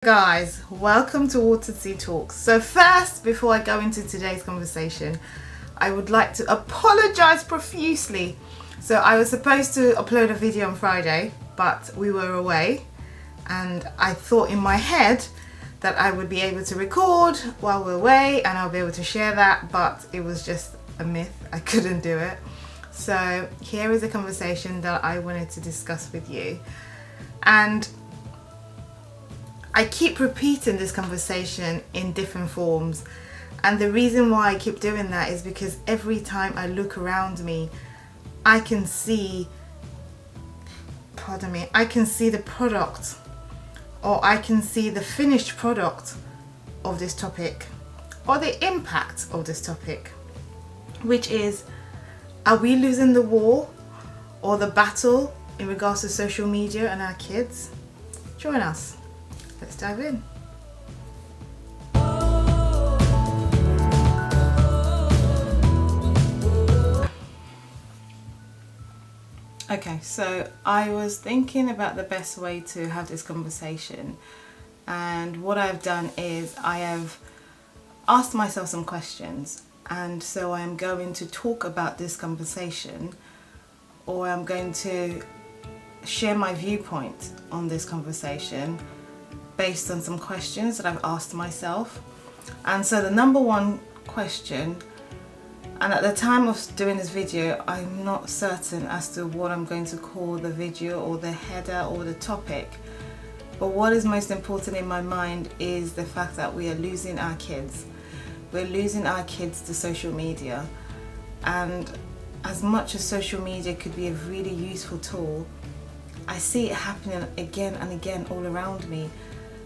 Guys, welcome to Water Sea Talks. So first, before I go into today's conversation, I would like to apologize profusely. So I was supposed to upload a video on Friday, but we were away, and I thought in my head that I would be able to record while we're away and I'll be able to share that, but it was just a myth. I couldn't do it. So here is a conversation that I wanted to discuss with you. And I keep repeating this conversation in different forms, and the reason why I keep doing that is because every time I look around me, I can see the product, or I can see the finished product of this topic, or the impact of this topic, which is, are we losing the war or the battle in regards to social media and our kids? Join us. Let's dive in. Okay, so I was thinking about the best way to have this conversation, and what I've done is I have asked myself some questions, and so I'm going to talk about this conversation, or I'm going to share my viewpoint on this conversation based on some questions that I've asked myself. And so the number one question, and at the time of doing this video I'm not certain as to what I'm going to call the video or the header or the topic, but what is most important in my mind is the fact that we are losing our kids. We're losing our kids to social media, and as much as social media could be a really useful tool, I see it happening again and again all around me.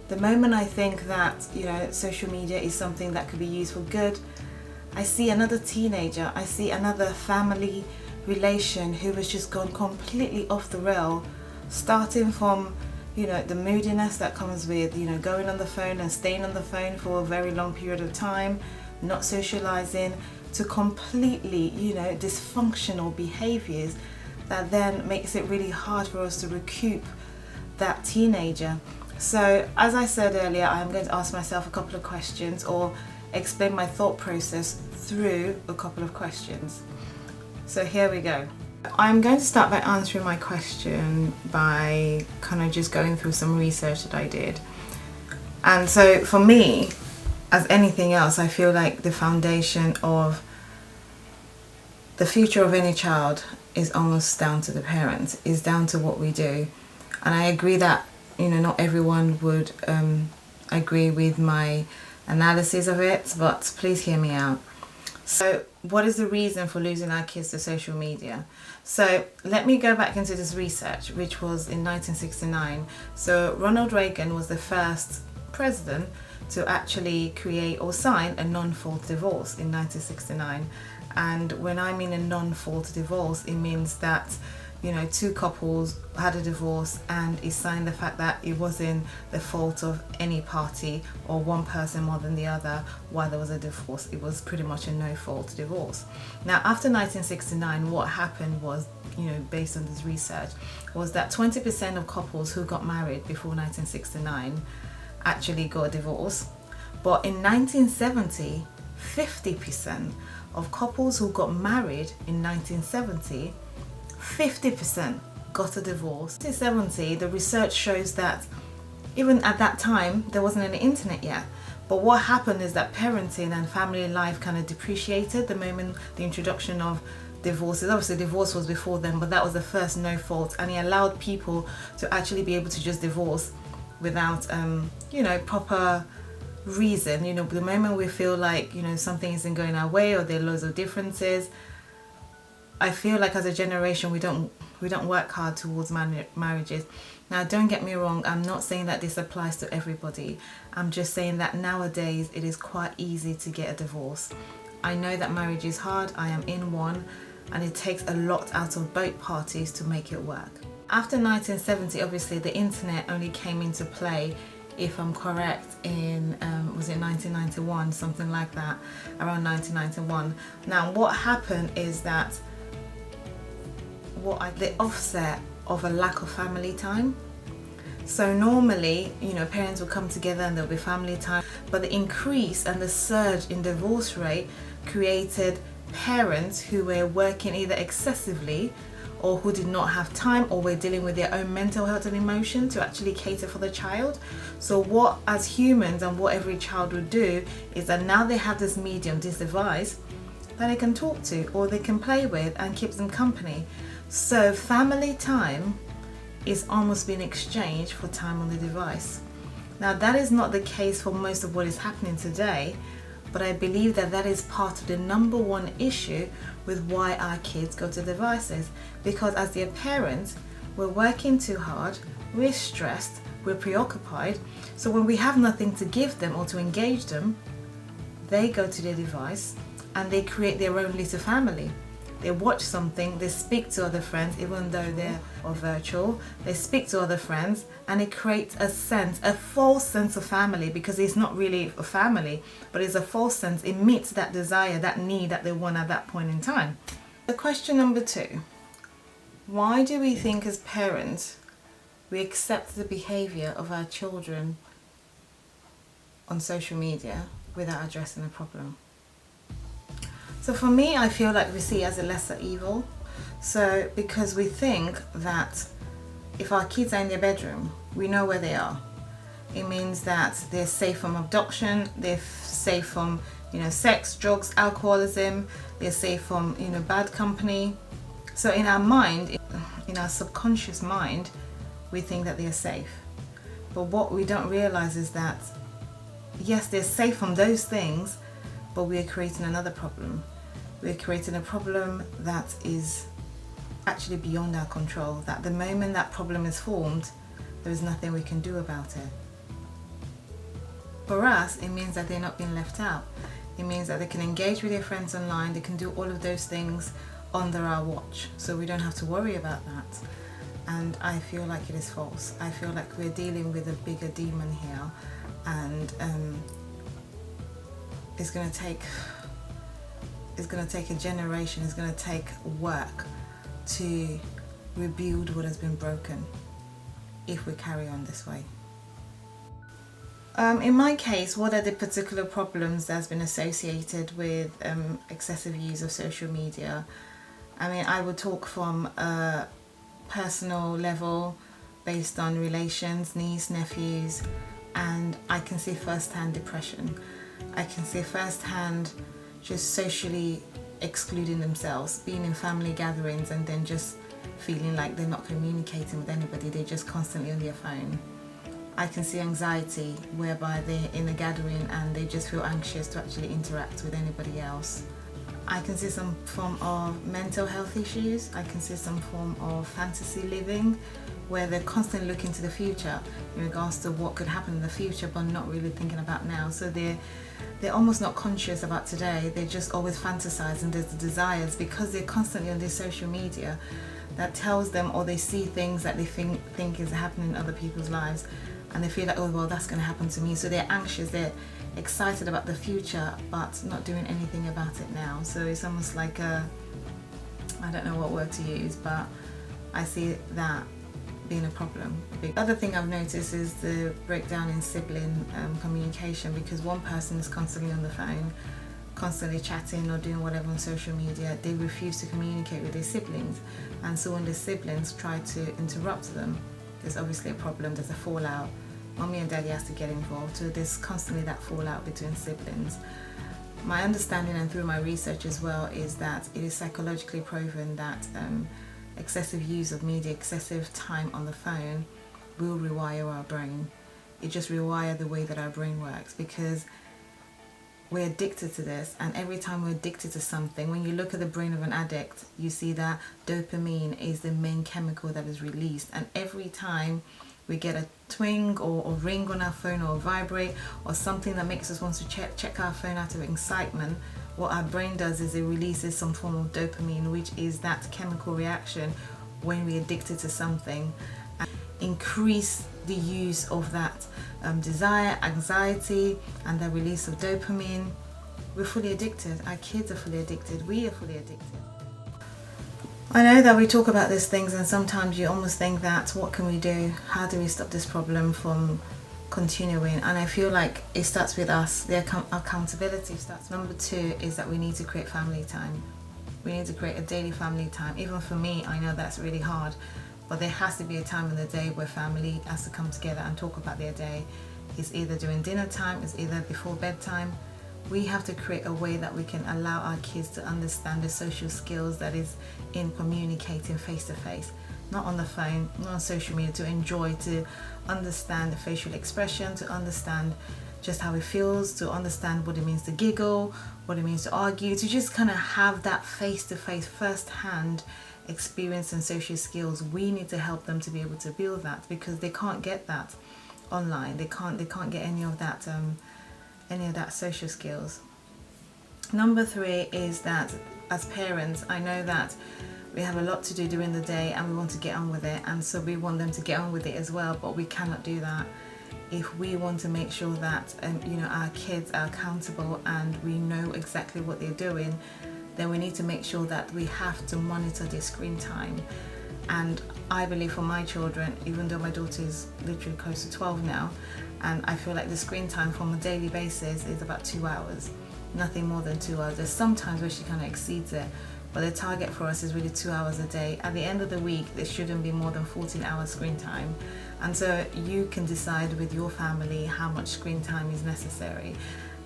The moment I think that, social media is something that could be used for good, I see another teenager, I see another family relation who has just gone completely off the rail, starting from, the moodiness that comes with, going on the phone and staying on the phone for a very long period of time, not socializing, to completely, dysfunctional behaviors that then makes it really hard for us to recoup that teenager. So as I said earlier, I'm going to ask myself a couple of questions, or explain my thought process through a couple of questions. So here we go. I'm going to start by answering my question by kind of just going through some research that I did. And so for me, as anything else, I feel like the foundation of the future of any child is almost down to the parents, is down to what we do. And I agree that not everyone would agree with my analysis of it, but please hear me out. So what is the reason for losing our kids to social media? So let me go back into this research, which was in 1969. So Ronald Reagan was the first president to actually create or sign a non-fault divorce in 1969. And when I mean a non-fault divorce, it means that two couples had a divorce and it signed the fact that it wasn't the fault of any party or one person more than the other while there was a divorce. It was pretty much a no-fault divorce. Now, after 1969, what happened was, based on this research, was that 20% of couples who got married before 1969 actually got a divorce. But in 1970, 50% of couples who got married in 1970, 50% got a divorce. In 1970, the research shows that even at that time, there wasn't any internet yet. But what happened is that parenting and family life kind of depreciated the moment the introduction of divorces. Obviously, divorce was before then, but that was the first no fault, and it allowed people to actually be able to just divorce without, proper reason. The moment we feel like, something isn't going our way or there are loads of differences, I feel like as a generation we don't work hard towards marriages. Now, don't get me wrong, I'm not saying that this applies to everybody. I'm just saying that nowadays it is quite easy to get a divorce. I know that marriage is hard, I am in one, and it takes a lot out of both parties to make it work. After 1970, obviously the internet only came into play, if I'm correct, in was it 1991, something like that, around 1991. Now what happened is that the offset of a lack of family time. So normally, parents will come together and there'll be family time, but the increase and the surge in divorce rate created parents who were working either excessively or who did not have time or were dealing with their own mental health and emotion to actually cater for the child. So what, as humans, and what every child would do is that now they have this medium, this device that they can talk to or they can play with and keeps them company. So family time is almost being exchanged for time on the device. Now that is not the case for most of what is happening today, but I believe that that is part of the number one issue with why our kids go to devices. Because as their parents, we're working too hard, we're stressed, we're preoccupied, so when we have nothing to give them or to engage them, they go to their device and they create their own little family. They watch something, they speak to other friends, even though they're virtual. They speak to other friends and it creates a false sense of family, because it's not really a family, but it's a false sense. It meets that desire, that need that they want at that point in time. The question number 2, why do we think as parents we accept the behavior of our children on social media without addressing the problem? So for me, I feel like we see it as a lesser evil. So because we think that if our kids are in their bedroom, we know where they are. It means that they're safe from abduction, they're safe from sex, drugs, alcoholism, they're safe from bad company. So in our mind, in our subconscious mind, we think that they're safe. But what we don't realize is that yes, they're safe from those things, but we are creating another problem. We're creating a problem that is actually beyond our control, that the moment that problem is formed, there is nothing we can do about it. For us, it means that they're not being left out. It means that they can engage with their friends online, they can do all of those things under our watch, so we don't have to worry about that. And I feel like it is false. I feel like we're dealing with a bigger demon here, and it's going to take a generation, it's going to take work to rebuild what has been broken if we carry on this way. In my case, what are the particular problems that's been associated with excessive use of social media? I mean, I would talk from a personal level based on relations, niece, nephews, and I can see firsthand depression. I can see firsthand just socially excluding themselves, being in family gatherings and then just feeling like they're not communicating with anybody, they're just constantly on their phone. I can see anxiety whereby they're in a gathering and they just feel anxious to actually interact with anybody else. I can see some form of mental health issues. I can see some form of fantasy living where they're constantly looking to the future in regards to what could happen in the future but not really thinking about now. So they're almost not conscious about today, they're just always fantasizing. There's the desires because they're constantly on this social media that tells them, or they see things that they think is happening in other people's lives and they feel like, oh well, that's going to happen to me. So they're anxious, they're excited about the future but not doing anything about it now. So it's almost like I don't know what word to use, but I see that being a problem. The other thing I've noticed is the breakdown in sibling communication, because one person is constantly on the phone, constantly chatting or doing whatever on social media. They refuse to communicate with their siblings, and so when the siblings try to interrupt them, there's obviously a problem, there's a fallout. Mommy and daddy has to get involved, so there's constantly that fallout between siblings. My understanding, and through my research as well, is that it is psychologically proven that excessive use of media, excessive time on the phone will rewire our brain. It just rewires the way that our brain works, because we're addicted to this, and every time we're addicted to something, when you look at the brain of an addict, you see that dopamine is the main chemical that is released, and every time we get a twing or ring on our phone or vibrate or something that makes us want to check our phone out of excitement, what our brain does is it releases some form of dopamine, which is that chemical reaction when we're addicted to something, and increase the use of that desire, anxiety, and the release of dopamine. We're fully addicted. Our kids are fully addicted. We are fully addicted. I know that we talk about these things and sometimes you almost think that what can we do? How do we stop this problem from continuing? And I feel like it starts with us. The accountability starts. Number 2 is that we need to create family time. We need to create a daily family time. Even for me, I know that's really hard, but there has to be a time in the day where family has to come together and talk about their day. It's either during dinner time, it's either before bedtime. We have to create a way that we can allow our kids to understand the social skills that is in communicating face to face, not on the phone, not on social media, to enjoy, to understand the facial expression, to understand just how it feels, to understand what it means to giggle, what it means to argue, to just kind of have that face to face, first hand experience and social skills. We need to help them to be able to build that, because they can't get that online. They can't get any of that social skills. Number 3 is that as parents, I know that we have a lot to do during the day and we want to get on with it, and so we want them to get on with it as well, but we cannot do that. If we want to make sure that our kids are accountable and we know exactly what they're doing, then we need to make sure that we have to monitor their screen time. And I believe for my children, even though my daughter is literally close to 12 now, and I feel like the screen time from a daily basis is about 2 hours, nothing more than 2 hours. There's sometimes where she kind of exceeds it, but the target for us is really 2 hours a day. At the end of the week, there shouldn't be more than 14 hours screen time. And so you can decide with your family how much screen time is necessary.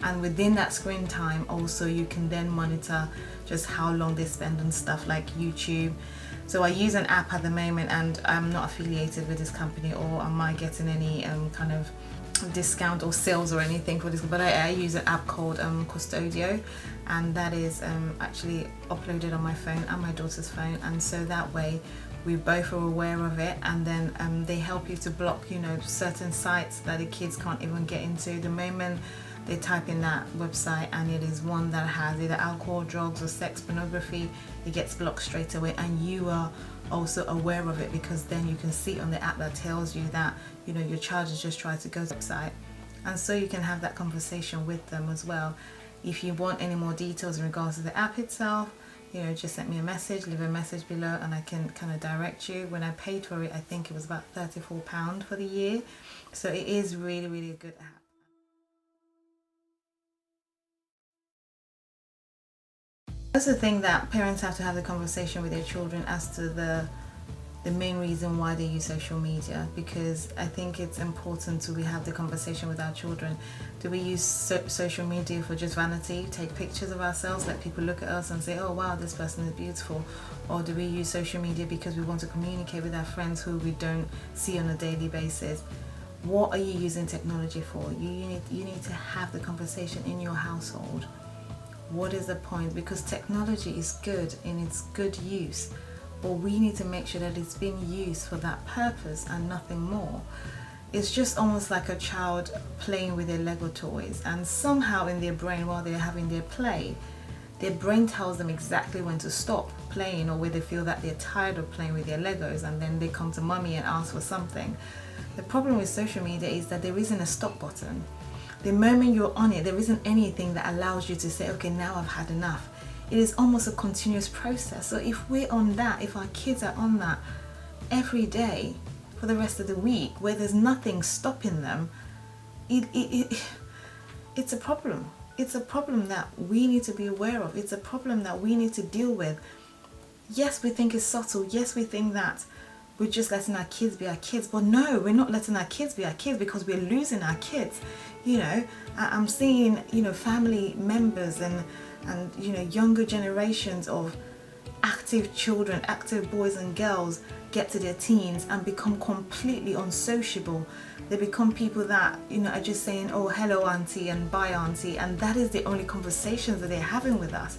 And within that screen time also, you can then monitor just how long they spend on stuff like YouTube. So I use an app at the moment, and I'm not affiliated with this company, or am I getting any kind of discount or sales or anything for this, but I use an app called Custodio, and that is actually uploaded on my phone and my daughter's phone, and so that way we both are aware of it, and then they help you to block certain sites that the kids can't even get into. The moment they type in that website and it is one that has either alcohol, drugs or sex, pornography, it gets blocked straight away, and you are also aware of it, because then you can see on the app that tells you that your child has just tried to go to the website, and so you can have that conversation with them as well. If you want any more details in regards to the app itself, just send me a message, leave a message below, and I can kind of direct you. When I paid for it, I think it was about £34 for the year, so it is really, really a good app. That's the thing, that parents have to have the conversation with their children as to the main reason why they use social media, because I think it's important to have the conversation with our children. Do we use social media for just vanity, take pictures of ourselves, let people look at us and say, oh wow, this person is beautiful? Or do we use social media because we want to communicate with our friends who we don't see on a daily basis? What are you using technology for? You need to have the conversation in your household. What is the point? Because technology is good in its good use, but we need to make sure that it's being used for that purpose and nothing more. It's just almost like a child playing with their Lego toys, and somehow in their brain, while they're having their play, their brain tells them exactly when to stop playing, or where they feel that they're tired of playing with their Legos, and then they come to mommy and ask for something. The problem with social media is that there isn't a stop button. The moment you're on it, there isn't anything that allows you to say, okay, now I've had enough. It is almost a continuous process. So if we're on that, if our kids are on that every day for the rest of the week, where there's nothing stopping them, it's a problem. It's a problem that we need to be aware of. It's a problem that we need to deal with. Yes, we think it's subtle. Yes, we think that we're just letting our kids be our kids, but no, we're not letting our kids be our kids, because we're losing our kids. I'm seeing family members and younger generations of active children, active boys and girls get to their teens and become completely unsociable. They become people that are just saying, oh, hello auntie and bye auntie, and that is the only conversations that they're having with us.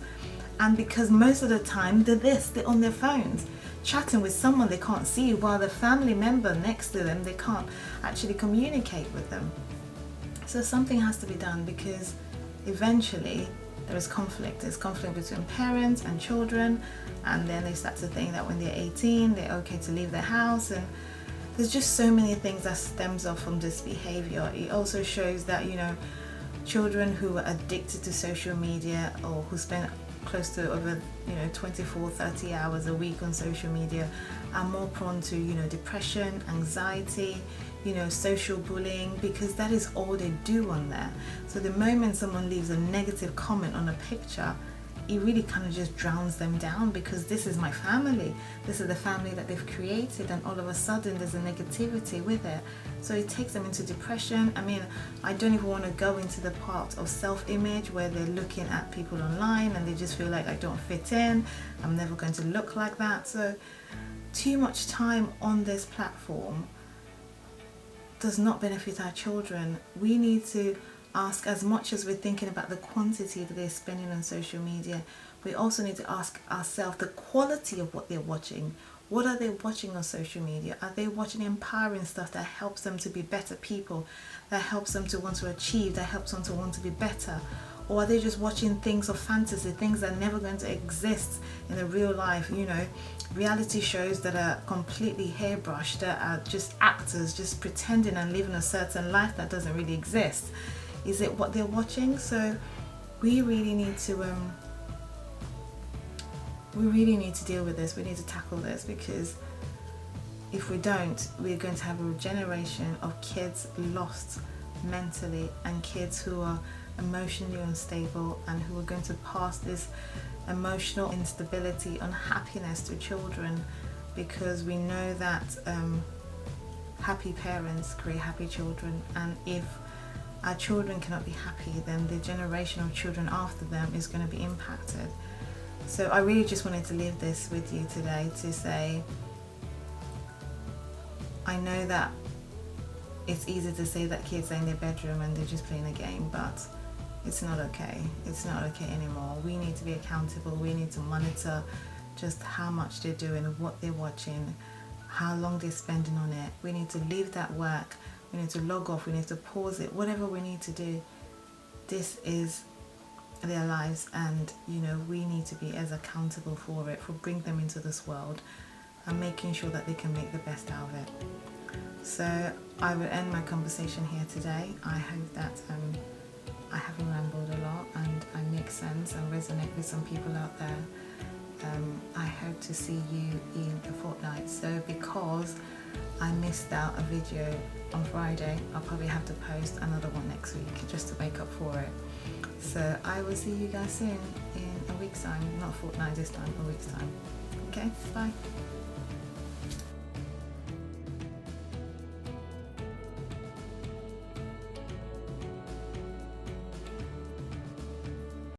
And because most of the time they're on their phones chatting with someone they can't see, while the family member next to them, they can't actually communicate with them. So something has to be done, because eventually there is conflict. There's conflict between parents and children, and then they start to think that when they're 18, they're okay to leave their house, and there's just so many things that stems off from this behavior. It also shows that children who are addicted to social media, or who spend close to over 24-30 hours a week on social media are more prone to depression, anxiety, social bullying, because that is all they do on there. So the moment someone leaves a negative comment on a picture, it really kind of just drowns them down, because this is my family, this is the family that they've created, and all of a sudden there's a negativity with it. So it takes them into depression. I mean, I don't even want to go into the part of self-image where they're looking at people online and they just feel like, I don't fit in, I'm never going to look like that. So too much time on this platform does not benefit our children. We need to ask, as much as we're thinking about the quantity that they're spending on social media, we also need to ask ourselves the quality of what they're watching. What are they watching on social media? Are they watching empowering stuff that helps them to be better people, that helps them to want to achieve, that helps them to want to be better? Or are they just watching things of fantasy, things that are never going to exist in the real life? Reality shows that are completely hairbrushed, that are just actors just pretending and living a certain life that doesn't really exist. Is it what they're watching? So we really need to deal with this. We need to tackle this, because if we don't, we're going to have a generation of kids lost mentally, and kids who are emotionally unstable, and who are going to pass this emotional instability, unhappiness to children, because we know that happy parents create happy children, and if our children cannot be happy, then the generation of children after them is going to be impacted. So I really just wanted to leave this with you today to say, I know that it's easy to say that kids are in their bedroom and they're just playing a game, but it's not okay. It's not okay anymore. We need to be accountable. We need to monitor just how much they're doing, what they're watching, how long they're spending on it. We need to leave that work. We need to log off. We need to pause it. Whatever we need to do. This is their lives, and we need to be as accountable for it, for bringing them into this world and making sure that they can make the best out of it. So I will end my conversation here today. I hope that I haven't rambled a lot and I make sense and resonate with some people out there. I hope to see you in a fortnight. So because I missed out a video on Friday, I'll probably have to post another one next week just to make up for it. So I will see you guys soon in a week's time, not a fortnight this time, a week's time. Okay, bye.